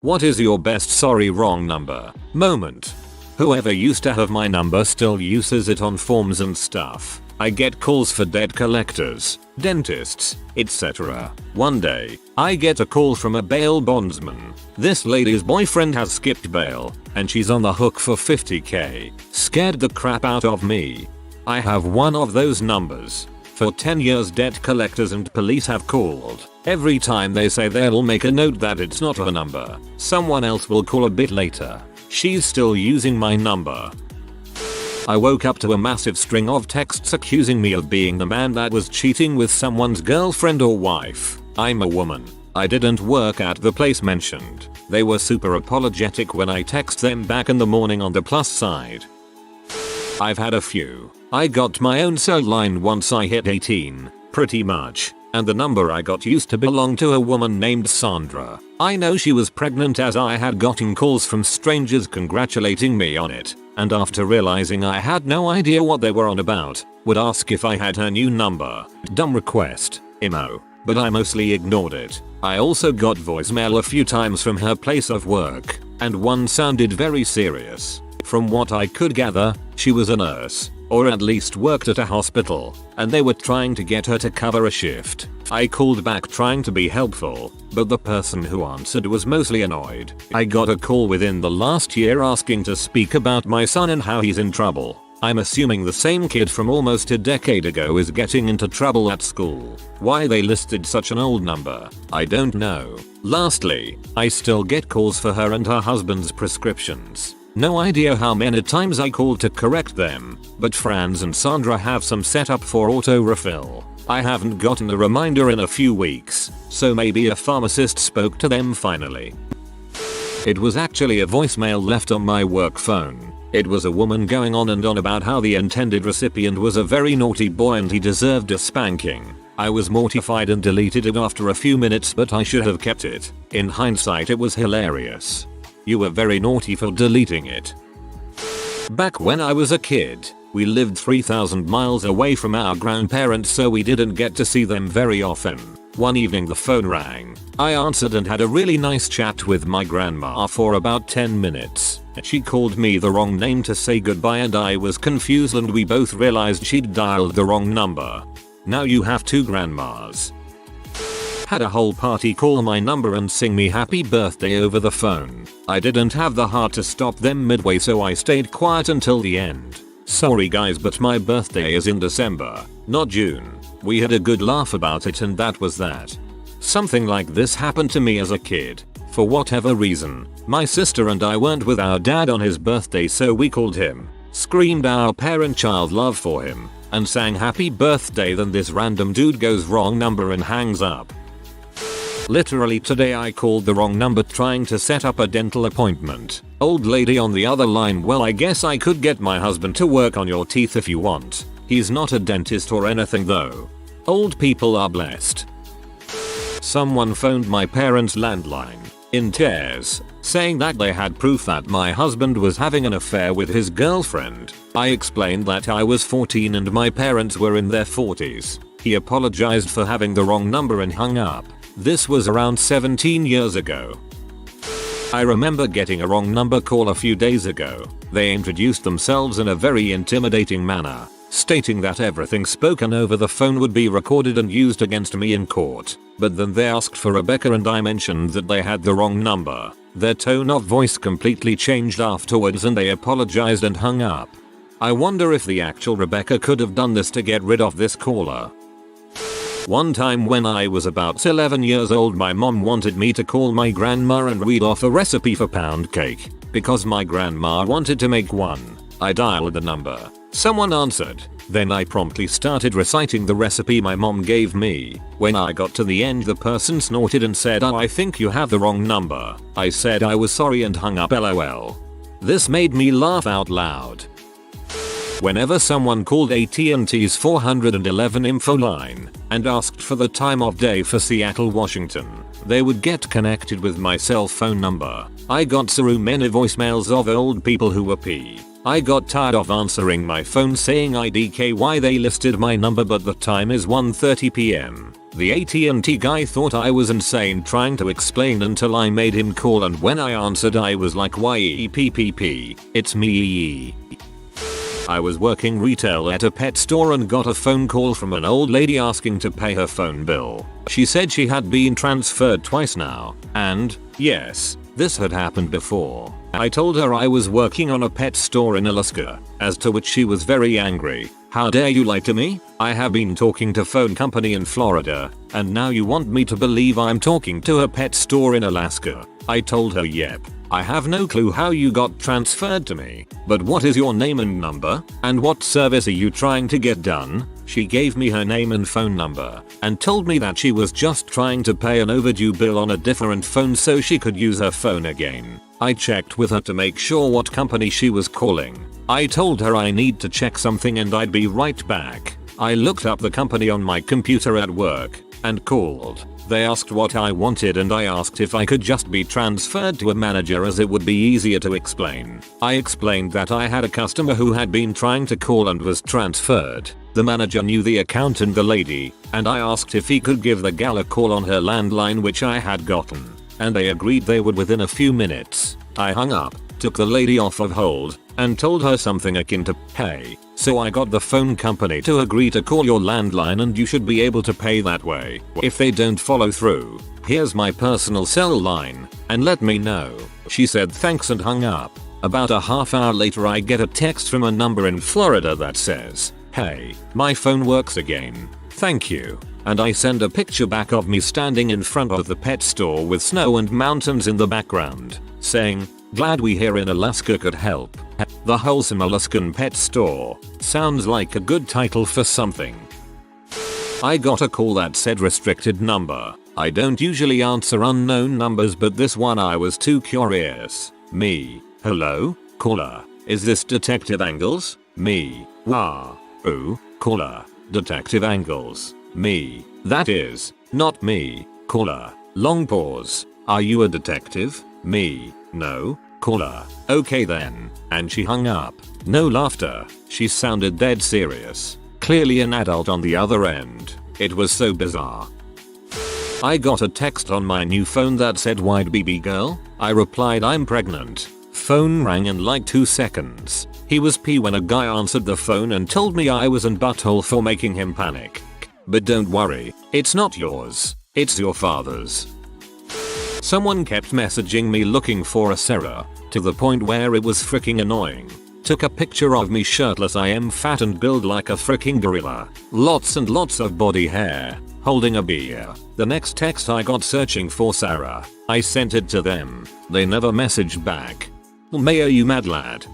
What is your best sorry wrong number moment? Whoever used to have my number still uses it on forms and stuff. I get calls for debt collectors, dentists, etc. One day, I get a call from a bail bondsman. This lady's boyfriend has skipped bail, and she's on the hook for $50k. Scared the crap out of me. I have one of those numbers. For 10 years debt collectors and police have called. Every time they say they'll make a note that it's not her number, someone else will call a bit later. She's still using my number. I woke up to a massive string of texts accusing me of being the man that was cheating with someone's girlfriend or wife. I'm a woman. I didn't work at the place mentioned. They were super apologetic when I text them back in the morning on the plus side. I've had a few. I got my own cell line once I hit 18, pretty much, and the number I got used to belong to a woman named Sandra. I know she was pregnant as I had gotten calls from strangers congratulating me on it, and after realizing I had no idea what they were on about, would ask if I had her new number. Dumb request, emo, but I mostly ignored it. I also got voicemail a few times from her place of work, and one sounded very serious. From what I could gather, she was a nurse, or at least worked at a hospital, and they were trying to get her to cover a shift. I called back trying to be helpful, but the person who answered was mostly annoyed. I got a call within the last year asking to speak about my son and how he's in trouble. I'm assuming the same kid from almost a decade ago is getting into trouble at school. Why they listed such an old number, I don't know. Lastly, I still get calls for her and her husband's prescriptions. No idea how many times I called to correct them, but Franz and Sandra have some set up for auto refill. I haven't gotten a reminder in a few weeks, so maybe a pharmacist spoke to them finally. It was actually a voicemail left on my work phone. It was a woman going on and on about how the intended recipient was a very naughty boy and he deserved a spanking. I was mortified and deleted it after a few minutes, but I should have kept it. In hindsight, it was hilarious. You were very naughty for deleting it. Back when I was a kid, we lived 3,000 miles away from our grandparents, so we didn't get to see them very often. One evening the phone rang. I answered and had a really nice chat with my grandma for about 10 minutes. She called me the wrong name to say goodbye and I was confused and we both realized she'd dialed the wrong number. Now you have two grandmas. Had a whole party call my number and sing me happy birthday over the phone. I didn't have the heart to stop them midway, so I stayed quiet until the end. Sorry guys, but my birthday is in December, not June. We had a good laugh about it and that was that. Something like this happened to me as a kid. For whatever reason, my sister and I weren't with our dad on his birthday, so we called him, screamed our parent-child love for him, and sang happy birthday. Then this random dude goes wrong number and hangs up. Literally today I called the wrong number trying to set up a dental appointment. Old lady on the other line, well I guess I could get my husband to work on your teeth if you want. He's not a dentist or anything though. Old people are blessed. Someone phoned my parents' landline, in tears, saying that they had proof that my husband was having an affair with his girlfriend. I explained that I was 14 and my parents were in their 40s. He apologized for having the wrong number and hung up. This was around 17 years ago. I remember getting a wrong number call a few days ago. They introduced themselves in a very intimidating manner, stating that everything spoken over the phone would be recorded and used against me in court. But then they asked for Rebecca and I mentioned that they had the wrong number. Their tone of voice completely changed afterwards and they apologized and hung up. I wonder if the actual Rebecca could have done this to get rid of this caller. One time when I was about 11 years old, my mom wanted me to call my grandma and read off a recipe for pound cake, because my grandma wanted to make one. I dialed the number. Someone answered. Then I promptly started reciting the recipe my mom gave me. When I got to the end, the person snorted and said, "Oh, I think you have the wrong number." I said I was sorry and hung up, LOL. This made me laugh out loud. Whenever someone called AT&T's 411 info line and asked for the time of day for Seattle, Washington, they would get connected with my cell phone number. I got so many voicemails of old people who were pee. I got tired of answering my phone saying IDK why they listed my number but the time is 1:30 p.m. The AT&T guy thought I was insane trying to explain until I made him call, and when I answered I was like, YEPPP, it's me. I was working retail at a pet store and got a phone call from an old lady asking to pay her phone bill. She said she had been transferred twice now, and, yes, this had happened before. I told her I was working on a pet store in Alaska, as to which she was very angry. How dare you lie to me? I have been talking to phone company in Florida, and now you want me to believe I'm talking to a pet store in Alaska. I told her yep. I have no clue how you got transferred to me, but what is your name and number, and what service are you trying to get done? She gave me her name and phone number, and told me that she was just trying to pay an overdue bill on a different phone so she could use her phone again. I checked with her to make sure what company she was calling. I told her I need to check something and I'd be right back. I looked up the company on my computer at work, and called. They asked what I wanted and I asked if I could just be transferred to a manager as it would be easier to explain. I explained that I had a customer who had been trying to call and was transferred. The manager knew the account and the lady, and I asked if he could give the gal a call on her landline, which I had gotten, and they agreed they would within a few minutes. I hung up, took the lady off of hold, and told her something akin to pay. So I got the phone company to agree to call your landline and you should be able to pay that way. If they don't follow through, here's my personal cell line, and let me know. She said thanks and hung up. About a half hour later I get a text from a number in Florida that says, "Hey, my phone works again. Thank you." And I send a picture back of me standing in front of the pet store with snow and mountains in the background, saying, "Glad we here in Alaska could help." The Wholesome Alaskan Pet Store sounds like a good title for something. I got a call that said restricted number. I don't usually answer unknown numbers, but this one I was too curious. Me. Hello? Caller. Is this Detective Angles? Me. Wah. Ooh. Caller. Detective Angles. Me. That is. Not me. Caller. Long pause. Are you a detective? Me. No. Caller. Okay then. And she hung up. No laughter. She sounded dead serious. Clearly an adult on the other end. It was so bizarre. I got a text on my new phone that said "Wide BB girl?" I replied I'm pregnant. Phone rang in like 2 seconds. He was pee when a guy answered the phone and told me I was in butthole for making him panic. But don't worry, it's not yours. It's your father's. Someone kept messaging me looking for a Sarah, to the point where it was freaking annoying. Took a picture of me shirtless. I am fat and build like a freaking gorilla. Lots and lots of body hair. Holding a beer. The next text I got searching for Sarah. I sent it to them. They never messaged back. May you mad lad.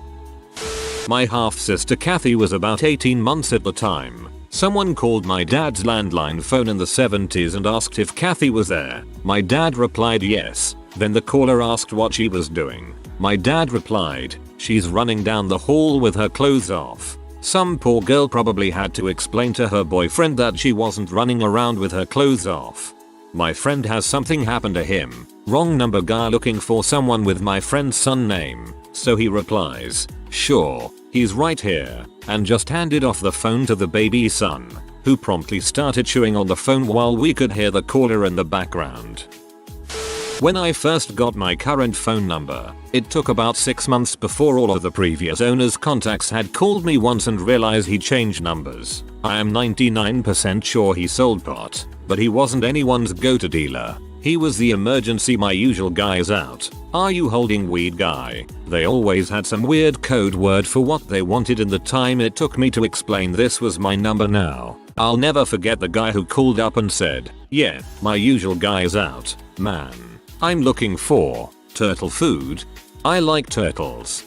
My half sister Kathy was about 18 months at the time. Someone called my dad's landline phone in the 70s and asked if Kathy was there. My dad replied yes. Then the caller asked what she was doing. My dad replied, "She's running down the hall with her clothes off." Some poor girl probably had to explain to her boyfriend that she wasn't running around with her clothes off. My friend has something happen to him. Wrong number guy looking for someone with my friend's son name. So he replies, "Sure, he's right here," and just handed off the phone to the baby son, who promptly started chewing on the phone while we could hear the caller in the background. When I first got my current phone number, it took about 6 months before all of the previous owner's contacts had called me once and realized he changed numbers. I am 99% sure he sold pot, but he wasn't anyone's go-to dealer. He was the emergency "my usual guy's out. Are you holding weed" guy. They always had some weird code word for what they wanted in the time it took me to explain this was my number now. I'll never forget the guy who called up and said, "Yeah, my usual guy's out, man. I'm looking for turtle food. I like turtles."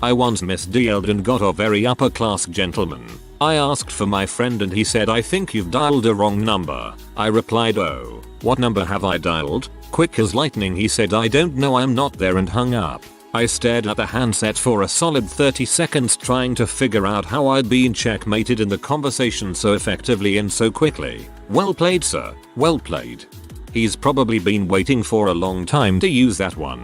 I once misdialed and got a very upper class gentleman. I asked for my friend and he said, "I think you've dialed a wrong number." I replied, "Oh, what number have I dialed?" Quick as lightning he said, "I don't know, I'm not there," and hung up. I stared at the handset for a solid 30 seconds trying to figure out how I'd been checkmated in the conversation so effectively and so quickly. Well played, sir. Well played. He's probably been waiting for a long time to use that one.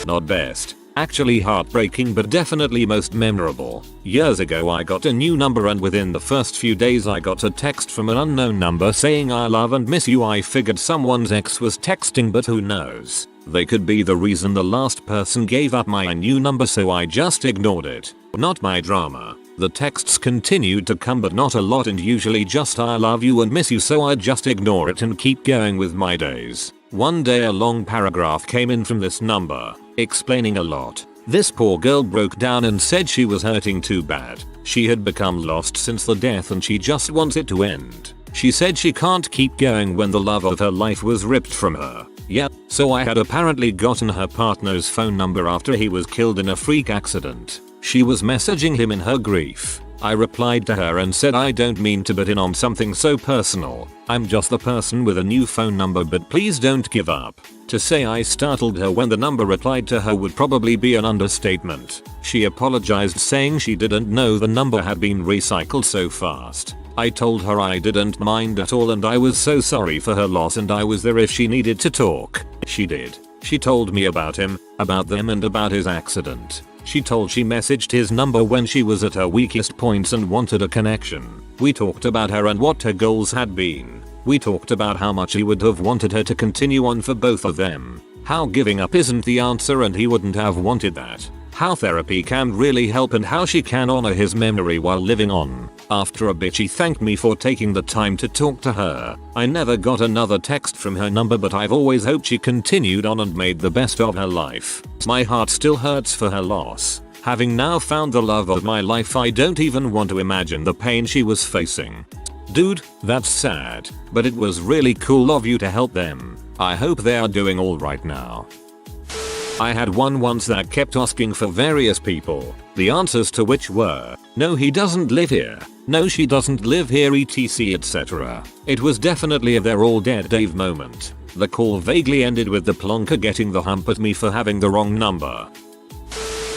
Not best. Actually heartbreaking but definitely most memorable. Years ago I got a new number and within the first few days I got a text from an unknown number saying I love and miss you. I figured someone's ex was texting, but who knows? They could be the reason the last person gave up my new number, so I just ignored it. Not my drama. The texts continued to come but not a lot and usually just I love you and miss you, so I just ignore it and keep going with my days. One day a long paragraph came in from this number, explaining a lot. This poor girl broke down and said she was hurting too bad. She had become lost since the death and she just wants it to end. She said she can't keep going when the love of her life was ripped from her. Yeah, so I had apparently gotten her partner's phone number after he was killed in a freak accident. She was messaging him in her grief. I replied to her and said I don't mean to butt in on something so personal. I'm just the person with a new phone number, but please don't give up. To say I startled her when the number replied to her would probably be an understatement. She apologized saying she didn't know the number had been recycled so fast. I told her I didn't mind at all and I was so sorry for her loss and I was there if she needed to talk. She did. She told me about him, about them and about his accident. She told she messaged his number when she was at her weakest points and wanted a connection. We talked about her and what her goals had been. We talked about how much he would have wanted her to continue on for both of them. How giving up isn't the answer and he wouldn't have wanted that. How therapy can really help and how she can honor his memory while living on. After a bit she thanked me for taking the time to talk to her. I never got another text from her number, but I've always hoped she continued on and made the best of her life. My heart still hurts for her loss. Having now found the love of my life, I don't even want to imagine the pain she was facing. Dude, that's sad, but it was really cool of you to help them. I hope they are doing alright now. I had one once that kept asking for various people, the answers to which were, no he doesn't live here, no she doesn't live here etc etc. It was definitely a they're all dead Dave moment. The call vaguely ended with the plonker getting the hump at me for having the wrong number.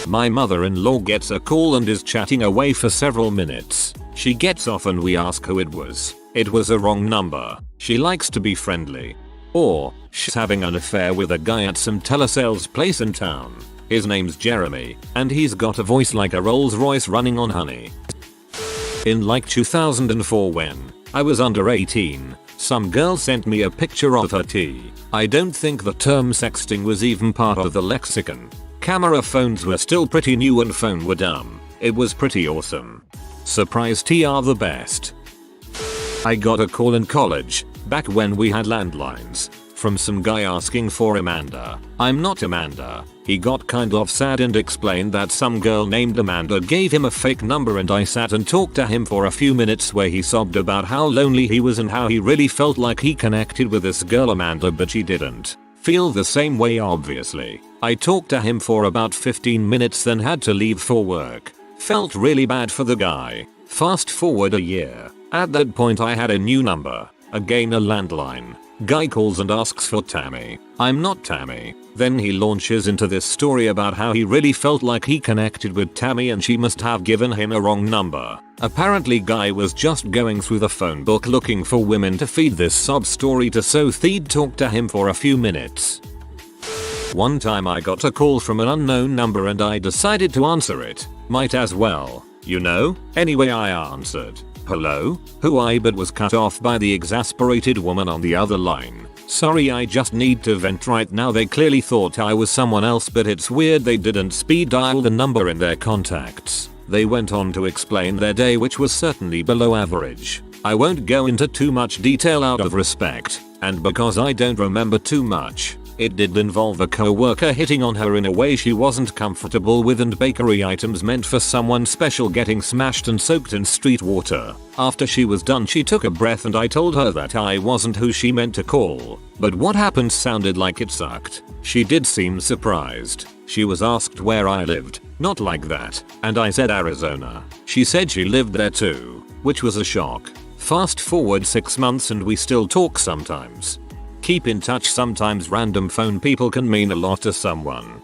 My mother-in-law gets a call and is chatting away for several minutes. She gets off and we ask who it was. It was a wrong number. She likes to be friendly. Or, she's having an affair with a guy at some telesales place in town. His name's Jeremy, and he's got a voice like a Rolls Royce running on honey. In like 2004 when I was under 18, some girl sent me a picture of her tea. I don't think the term sexting was even part of the lexicon. Camera phones were still pretty new and phone were dumb. It was pretty awesome. Surprise tea are the best. I got a call in college, back when we had landlines, from some guy asking for Amanda. I'm not Amanda. He got kind of sad and explained that some girl named Amanda gave him a fake number, and I sat and talked to him for a few minutes where he sobbed about how lonely he was and how he really felt like he connected with this girl Amanda, but she didn't feel the same way obviously. I talked to him for about 15 minutes then had to leave for work. Felt really bad for the guy. Fast forward a year. At that point I had a new number. Again a landline. Guy calls and asks for Tammy. I'm not Tammy. Then he launches into this story about how he really felt like he connected with Tammy and she must have given him a wrong number. Apparently Guy was just going through the phone book looking for women to feed this sob story to, so he'd talk to him for a few minutes. One time I got a call from an unknown number and I decided to answer it. Might as well, you know? Anyway I answered. Hello? Who I but was cut off by the exasperated woman on the other line. Sorry, I just need to vent right now. They clearly thought I was someone else, but it's weird they didn't speed dial the number in their contacts. They went on to explain their day, which was certainly below average. I won't go into too much detail out of respect, and because I don't remember too much. It did involve a co-worker hitting on her in a way she wasn't comfortable with and bakery items meant for someone special getting smashed and soaked in street water. After she was done she took a breath and I told her that I wasn't who she meant to call, but what happened sounded like it sucked. She did seem surprised. She was asked where I lived, not like that, and I said Arizona. She said she lived there too, which was a shock. Fast forward 6 months and we still talk sometimes. Keep in touch. Sometimes random phone people can mean a lot to someone.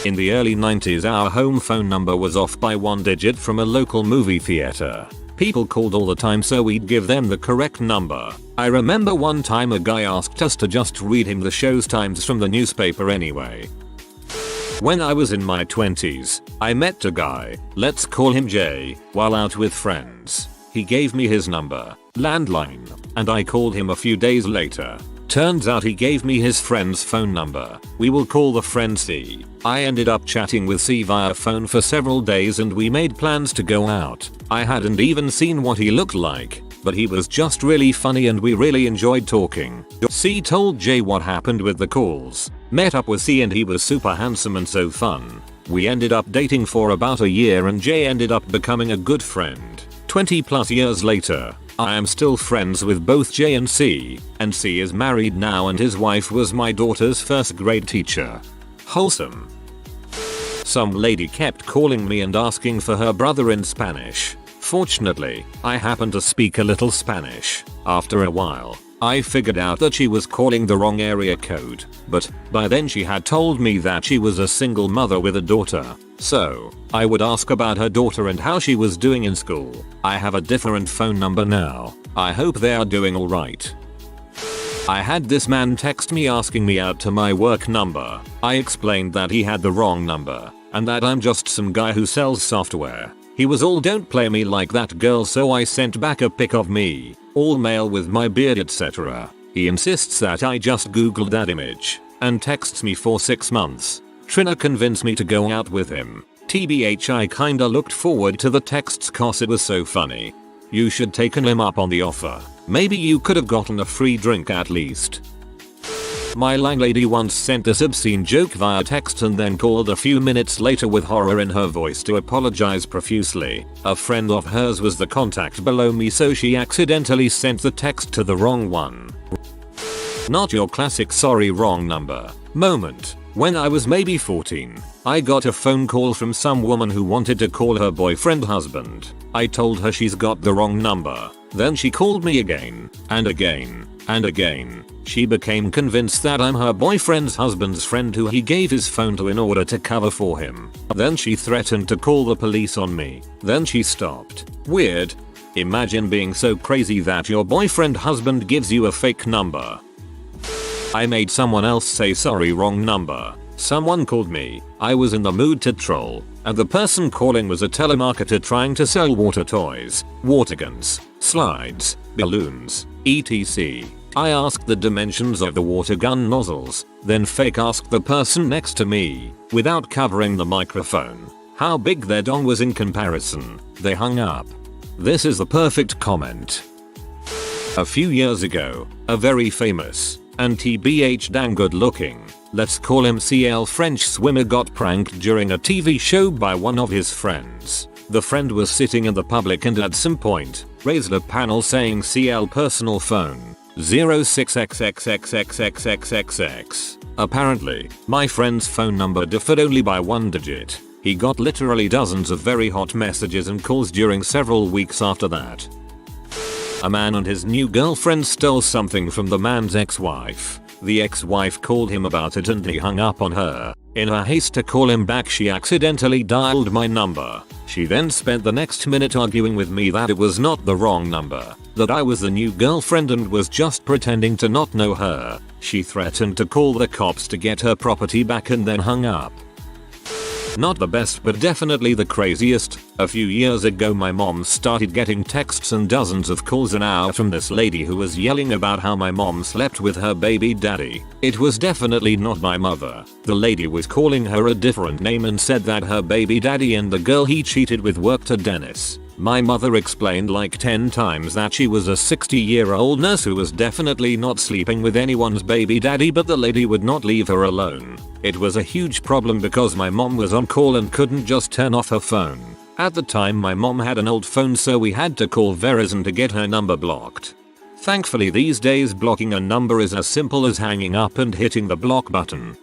In the early 90s our home phone number was off by 1 digit from a local movie theater. People called all the time so we'd give them the correct number. I remember one time a guy asked us to just read him the show's times from the newspaper anyway. When I was in my 20s, I met a guy, let's call him Jay, while out with friends. He gave me his number, Landline, and I called him a few days later. Turns out he gave me his friend's phone number. We will call the friend C. I ended up chatting with C via phone for several days and we made plans to go out. I hadn't even seen what he looked like, but he was just really funny and we really enjoyed talking. C told Jay what happened with the calls. Met up with C and he was super handsome and so fun. We ended up dating for about a year and Jay ended up becoming a good friend. 20 plus years later, I am still friends with both Jay and C is married now and his wife was my daughter's first grade teacher. Wholesome. Some lady kept calling me and asking for her brother in Spanish. Fortunately, I happen to speak a little Spanish. After a while, I figured out that she was calling the wrong area code, but by then she had told me that she was a single mother with a daughter. So, I would ask about her daughter and how she was doing in school. I have a different phone number now. I hope they are doing alright. I had this man text me asking me out to my work number. I explained that he had the wrong number, and that I'm just some guy who sells software. He was all don't play me like that girl, so I sent back a pic of me, all male with my beard etc. He insists that I just googled that image, and texts me for 6 months. Tryna convince me to go out with him. TBH, I kinda looked forward to the texts cause it was so funny. You should taken him up on the offer. Maybe you could have gotten a free drink at least. My landlady once sent this obscene joke via text and then called a few minutes later with horror in her voice to apologize profusely. A friend of hers was the contact below me, so she accidentally sent the text to the wrong one. Not your classic sorry wrong number moment. When I was maybe 14, I got a phone call from some woman who wanted to call her boyfriend husband. I told her she's got the wrong number. Then she called me again, and again, and again. She became convinced that I'm her boyfriend's husband's friend who he gave his phone to in order to cover for him. Then she threatened to call the police on me. Then she stopped. Weird. Imagine being so crazy that your boyfriend husband gives you a fake number. I made someone else say sorry wrong number. Someone called me. I was in the mood to troll, and the person calling was a telemarketer trying to sell water toys, water guns, slides, balloons, etc. I asked the dimensions of the water gun nozzles, then fake asked the person next to me, without covering the microphone, how big their dong was in comparison. They hung up. This is the perfect comment. A few years ago, a very famous, and TBH dang good looking, let's call him CL French swimmer got pranked during a TV show by one of his friends. The friend was sitting in the public and at some point, raised a panel saying CL personal phone 06xxxxxxxxx. Apparently, my friend's phone number differed only by 1 digit. He got literally dozens of very hot messages and calls during several weeks after that. A man and his new girlfriend stole something from the man's ex-wife. The ex-wife called him about it and he hung up on her. In her haste to call him back, she accidentally dialed my number. She then spent the next minute arguing with me that it was not the wrong number, that I was the new girlfriend and was just pretending to not know her. She threatened to call the cops to get her property back and then hung up. Not the best, but definitely the craziest. A few years ago my mom started getting texts and dozens of calls an hour from this lady who was yelling about how my mom slept with her baby daddy. It was definitely not my mother. The lady was calling her a different name and said that her baby daddy and the girl he cheated with worked at Dennis. My mother explained like 10 times that she was a 60-year-old nurse who was definitely not sleeping with anyone's baby daddy, but the lady would not leave her alone. It was a huge problem because my mom was on call and couldn't just turn off her phone. At the time my mom had an old phone, so we had to call Verizon to get her number blocked. Thankfully these days blocking a number is as simple as hanging up and hitting the block button.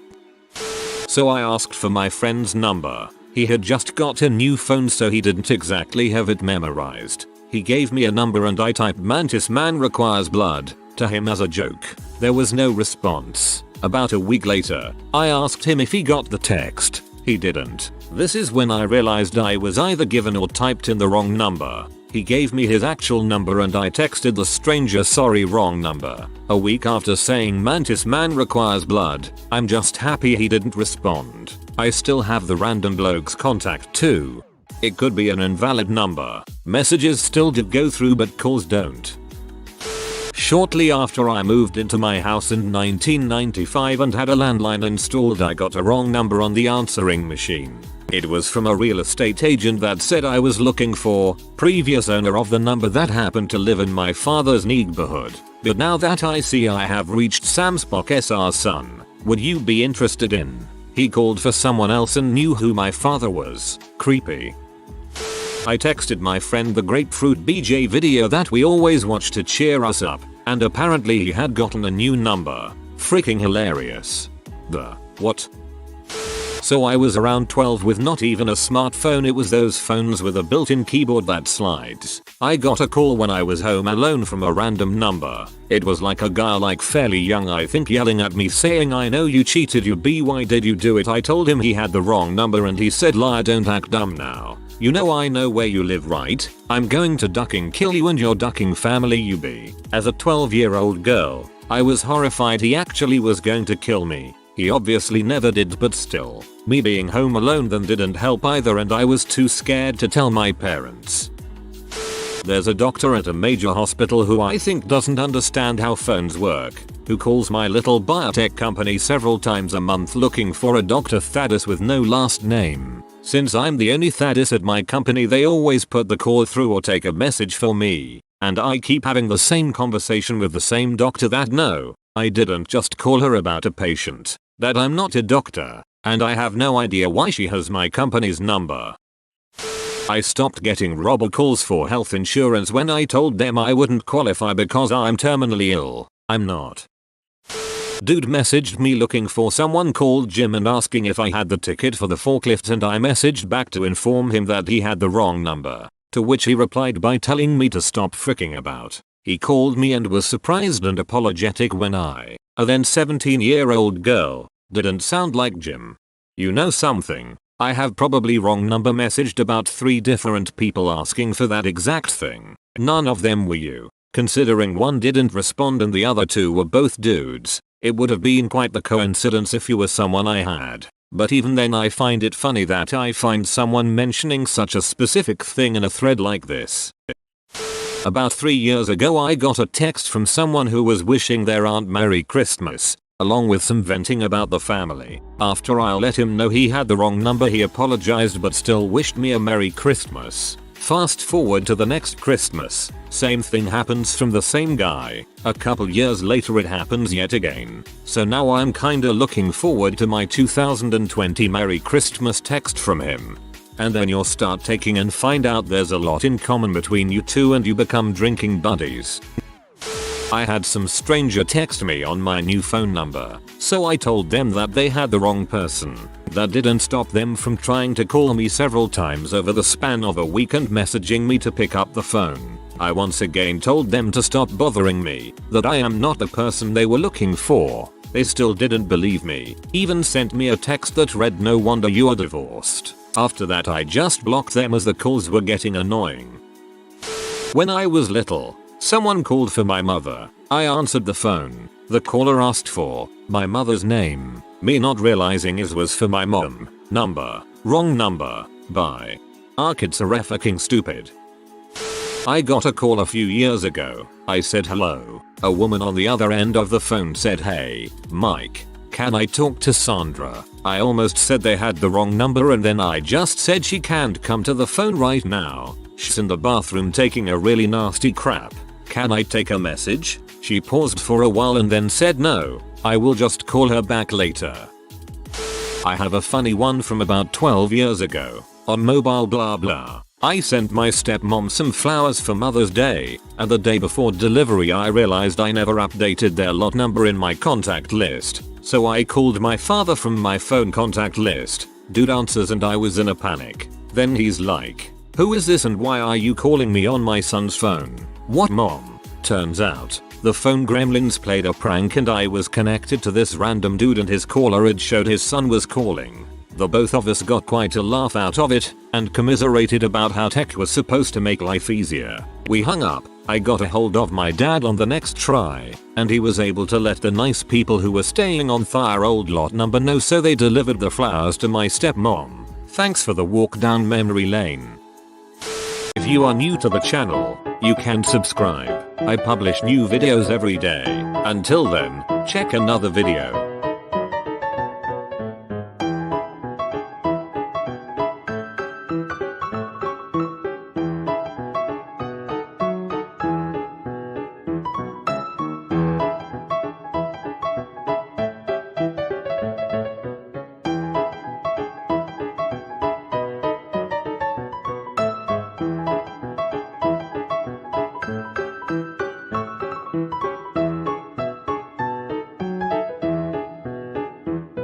So I asked for my friend's number. He had just got a new phone, so he didn't exactly have it memorized. He gave me a number and I typed "Mantis man requires blood" to him as a joke. There was no response. About a week later, I asked him if he got the text. He didn't. This is when I realized I was either given or typed in the wrong number. He gave me his actual number and I texted the stranger "sorry wrong number." A week after saying "Mantis man requires blood," I'm just happy he didn't respond. I still have the random bloke's contact too. It could be an invalid number. Messages still did go through but calls don't. Shortly after I moved into my house in 1995 and had a landline installed, I got a wrong number on the answering machine. It was from a real estate agent that said I was looking for previous owner of the number that happened to live in my father's neighborhood. But now that I see I have reached Sam Spock SR's son, would you be interested in? He called for someone else and knew who my father was. Creepy. I texted my friend the Grapefruit BJ video that we always watch to cheer us up, and apparently he had gotten a new number. Freaking hilarious. The what? So I was around 12 with not even a smartphone. It was those phones with a built-in keyboard that slides. I got a call when I was home alone from a random number. It was like a guy, like fairly young I think, yelling at me saying, "I know you cheated, you B, why did you do it?" I told him he had the wrong number and he said, "Liar, don't act dumb now. You know I know where you live, right? I'm going to ducking kill you and your ducking family, you B." As a 12-year-old girl, I was horrified he actually was going to kill me. He obviously never did, but still, me being home alone then didn't help either, and I was too scared to tell my parents. There's a doctor at a major hospital who I think doesn't understand how phones work, who calls my little biotech company several times a month looking for a Dr. Thaddeus with no last name. Since I'm the only Thaddeus at my company, they always put the call through or take a message for me, and I keep having the same conversation with the same doctor that no, I didn't just call her about a patient, that I'm not a doctor, and I have no idea why she has my company's number. I stopped getting robocalls for health insurance when I told them I wouldn't qualify because I'm terminally ill. I'm not. Dude messaged me looking for someone called Jim and asking if I had the ticket for the forklift, and I messaged back to inform him that he had the wrong number, to which he replied by telling me to stop fricking about. He called me and was surprised and apologetic when I, a then 17-year-old girl, didn't sound like Jim. You know something? I have probably wrong number messaged about 3 different people asking for that exact thing. None of them were you. Considering one didn't respond and the other 2 were both dudes, it would have been quite the coincidence if you were someone I had. But even then, I find it funny that I find someone mentioning such a specific thing in a thread like this. About 3 years ago, I got a text from someone who was wishing their aunt Merry Christmas, along with some venting about the family. After I let him know he had the wrong number, he apologized but still wished me a Merry Christmas. Fast forward to the next Christmas, same thing happens from the same guy. A couple years later it happens yet again. So now I'm kinda looking forward to my 2020 Merry Christmas text from him. And then you'll start taking and find out there's a lot in common between you two and you become drinking buddies. I had some stranger text me on my new phone number, so I told them that they had the wrong person. That didn't stop them from trying to call me several times over the span of a week and messaging me to pick up the phone. I once again told them to stop bothering me, that I am not the person they were looking for. They still didn't believe me, even sent me a text that read, "No wonder you are divorced." After that I just blocked them as the calls were getting annoying. When I was little, someone called for my mother. I answered the phone. The caller asked for my mother's name, me not realizing it was for my mom. Number. Wrong number. Bye. Our kids are fucking stupid. I got a call a few years ago. I said hello. A woman on the other end of the phone said, "Hey, Mike, can I talk to Sandra?" I almost said they had the wrong number, and then I just said she can't come to the phone right now. She's in the bathroom taking a really nasty crap. Can I take a message? She paused for a while and then said, "No, I will just call her back later." I have a funny one from about 12 years ago. On mobile blah blah. I sent my stepmom some flowers for Mother's Day, and the day before delivery I realized I never updated their lot number in my contact list. So I called my father from my phone contact list. Dude answers and I was in a panic. Then he's like, "Who is this and why are you calling me on my son's phone?" "What, mom?" Turns out, the phone gremlins played a prank and I was connected to this random dude and his caller had showed his son was calling. The both of us got quite a laugh out of it and commiserated about how tech was supposed to make life easier. We hung up. I got a hold of my dad on the next try, and he was able to let the nice people who were staying on Fire Old Lot number know, so they delivered the flowers to my stepmom. Thanks for the walk down memory lane. If you are new to the channel, you can subscribe. I publish new videos every day. Until then, check another video.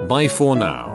Bye for now.